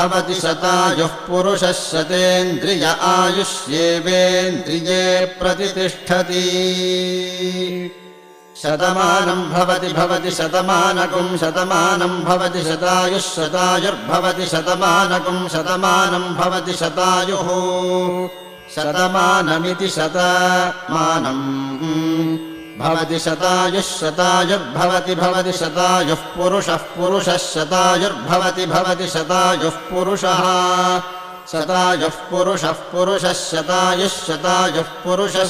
भवति शतायुः पुरुषः शतेन्द्रिय आयुष्येवेन्द्रिये प्रतितिष्ठति शतमानं भवति शतमानकं शतमानं भवति शतायुः शतायुर्भवति शतमानकं शतमानं भवति शतायुः शतमानमिति शतमानं भवति शतायुः शतायुर्भवति शतायुः पुरुषः शतायुर्भवति शतायुः पुरुषः शतायुः पुरुषः शतायुः पुरुषः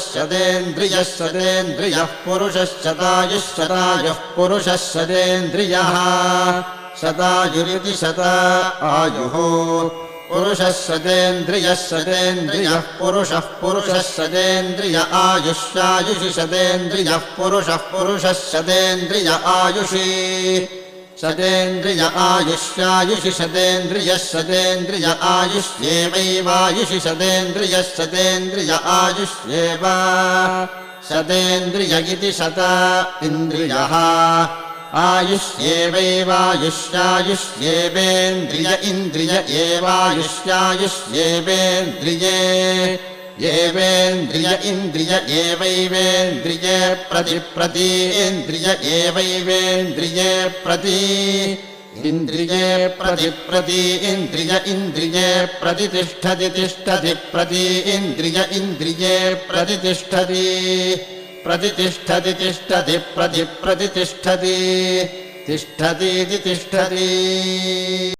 शतेन्द्रियः पुरुषः शतायुः पुरुषः शतेन्द्रियः शतायुरिति शतायुः पुरुषः शतेन्द्रियः पुरुषः शतेन्द्रिय आयुष्यायुषि शतेन्द्रियः पुरुषः शतेन्द्रिय आयुषि शतेन्द्रिय आयुष्यायुषि शतेन्द्रिय आयुष्येवैवायुषि शतेन्द्रिय आयुष्येव शतेन्द्रिय इति शत इन्द्रियः आयुष्येवैवायुष्यायुष्येवेन्द्रिय इन्द्रिय एवायुष्यायुष्येवेन्द्रिये येवेन्द्रिय इन्द्रिय एवैवेन्द्रिये प्रतिप्रतीन्द्रिय एवैवेन्द्रिये प्रति इन्द्रिये प्रतिप्रतीन्द्रिय इन्द्रिये प्रतितिष्ठति तिष्ठति प्रति इन्द्रिये प्रतितिष्ठति प्रतितिष्ठति तिष्ठति प्रतितिष्ठति तिष्ठतीति तिष्ठति।